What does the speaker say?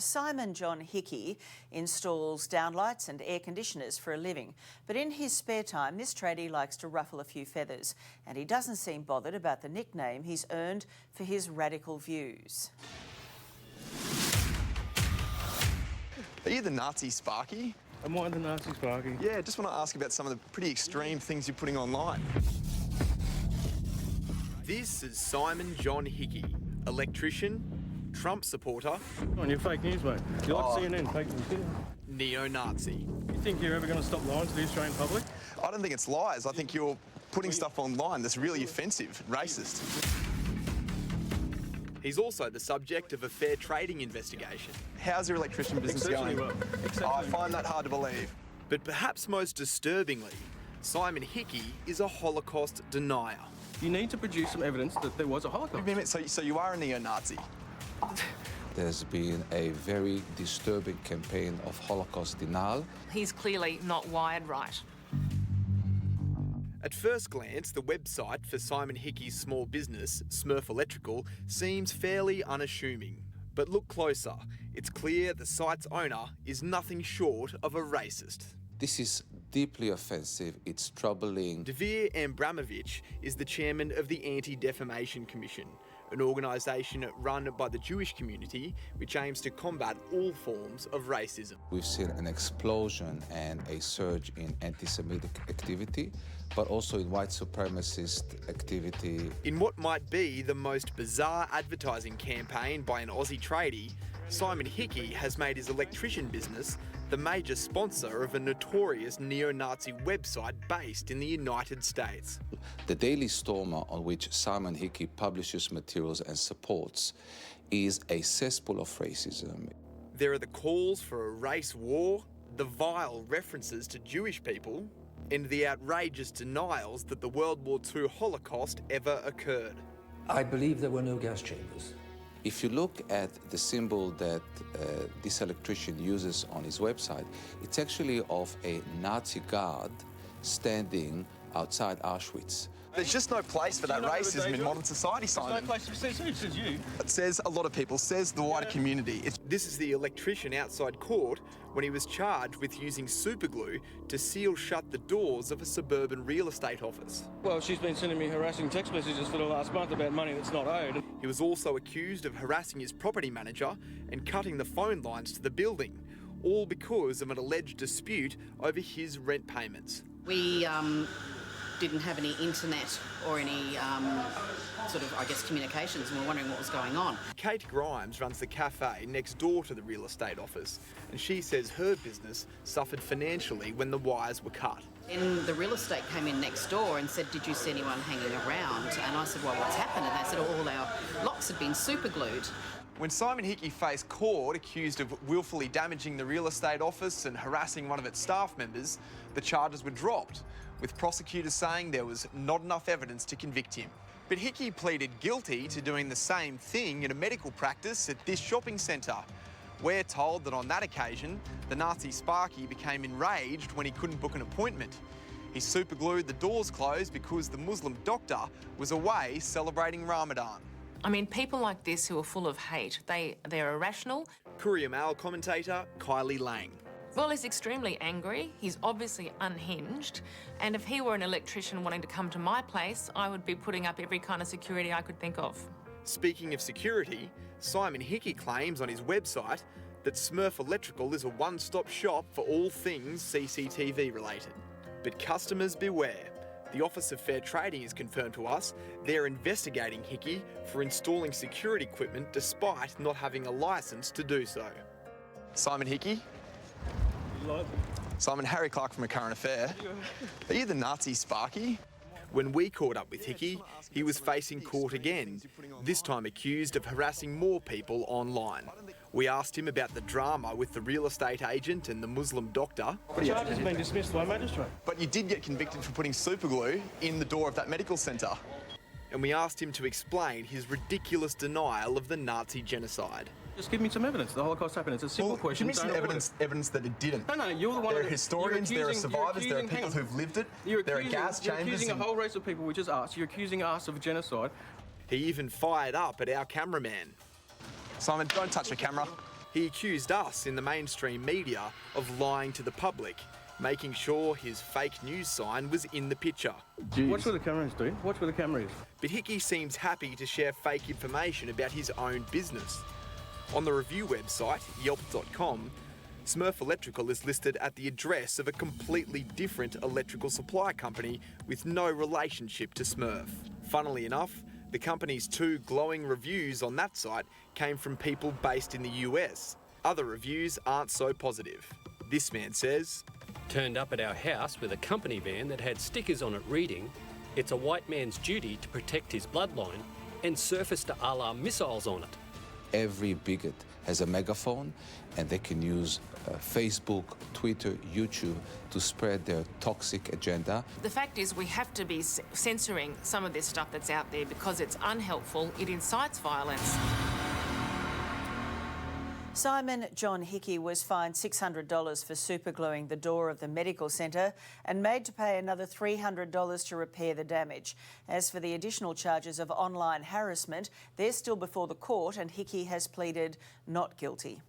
Simon John Hickey installs downlights and air conditioners for a living. But in his spare time, this tradie likes to ruffle a few feathers, and he doesn't seem bothered about the nickname he's earned for his radical views. Are you the Nazi Sparky? Am I the Nazi Sparky? Yeah, just want to ask about some of the pretty extreme things you're putting online. This is Simon John Hickey, electrician, Trump supporter. On your fake news, mate. You like CNN, fake news, yeah. Neo-Nazi. You think you're ever going to stop lying to the Australian public? I don't think it's lies. I think you're putting stuff online that's really offensive, racist. He's also the subject of a fair trading investigation. How's your electrician business going? I find that hard to believe. But perhaps most disturbingly, Simon Hickey is a Holocaust denier. You need to produce some evidence that there was a Holocaust. So you are a neo-Nazi? There's been a very disturbing campaign of Holocaust denial. He's clearly not wired right. At first glance, the website for Simon Hickey's small business, Smerff Electrical, seems fairly unassuming. But look closer. It's clear the site's owner is nothing short of a racist. This is deeply offensive. It's troubling. Dvir Abramovich is the chairman of the Defamation Commission, an organisation run by the Jewish community which aims to combat all forms of racism. We've seen an explosion and a surge in anti-Semitic activity, but also in white supremacist activity. In what might be the most bizarre advertising campaign by an Aussie tradie, Simon Hickey has made his electrician business the major sponsor of a notorious neo-Nazi website based in the United States. The Daily Stormer, on which Simon Hickey publishes materials and supports, is a cesspool of racism. There are the calls for a race war, the vile references to Jewish people, and the outrageous denials that the World War II Holocaust ever occurred. I believe there were no gas chambers. If you look at the symbol that this electrician uses on his website, it's actually of a Nazi guard standing outside Auschwitz. There's just no place for that racism in modern society, Simon. There's no place. It says you. It says a lot of people, says the wider community. This is the electrician outside court when he was charged with using superglue to seal shut the doors of a suburban real estate office. Well, she's been sending me harassing text messages for the last month about money that's not owed. He was also accused of harassing his property manager and cutting the phone lines to the building, all because of an alleged dispute over his rent payments. We didn't have any internet or any communications, and we're wondering what was going on. Kate Grimes runs the cafe next door to the real estate office, and she says her business suffered financially when the wires were cut. And the real estate came in next door and said, "Did you see anyone hanging around?" And I said, "Well, what's happened?" And they said, all our locks had been superglued. When Simon Hickey faced court accused of willfully damaging the real estate office and harassing one of its staff members, the charges were dropped, with prosecutors saying there was not enough evidence to convict him. But Hickey pleaded guilty to doing the same thing in a medical practice at this shopping centre. We're told that on that occasion, the Nazi Sparky became enraged when he couldn't book an appointment. He superglued the doors closed because the Muslim doctor was away celebrating Ramadan. I mean, people like this who are full of hate, they're irrational. Courier Mail commentator Kylie Lang. Well, he's extremely angry, he's obviously unhinged, and if he were an electrician wanting to come to my place, I would be putting up every kind of security I could think of. Speaking of security, Simon Hickey claims on his website that Smerff Electrical is a one-stop shop for all things CCTV related. But customers beware. The Office of Fair Trading has confirmed to us they're investigating Hickey for installing security equipment despite not having a licence to do so. Simon Hickey? Simon, Harry Clark from A Current Affair. Are you the Nazi Sparky? When we caught up with Hickey, he was facing court again, this time accused of harassing more people online. We asked him about the drama with the real estate agent and the Muslim doctor. The charge has been dismissed by magistrate. But you did get convicted for putting superglue in the door of that medical centre. And we asked him to explain his ridiculous denial of the Nazi genocide. Just give me some evidence the Holocaust happened. It's a simple question. Give me some evidence that it didn't. No, you're the one. There are historians, there are survivors, there are people who've lived it, there are gas chambers. You're accusing a whole race of people we just asked. You're accusing us of genocide. He even fired up at our cameraman. Simon, don't touch the camera. He accused us in the mainstream media of lying to the public, making sure his fake news sign was in the picture. Watch where the camera is, dude. Watch where the camera is. But Hickey seems happy to share fake information about his own business. On the review website, yelp.com, Smerff Electrical is listed at the address of a completely different electrical supply company with no relationship to Smerff. Funnily enough, the company's 2 glowing reviews on that site came from people based in the US. Other reviews aren't so positive. This man says, "Turned up at our house with a company van that had stickers on it reading, 'It's a white man's duty to protect his bloodline,' and surfaced alarm missiles on it." Every bigot has a megaphone, and they can use Facebook, Twitter, YouTube to spread their toxic agenda. The fact is we have to be censoring some of this stuff that's out there because it's unhelpful, it incites violence. Simon John Hickey was fined $600 for supergluing the door of the medical centre and made to pay another $300 to repair the damage. As for the additional charges of online harassment, they're still before the court and Hickey has pleaded not guilty.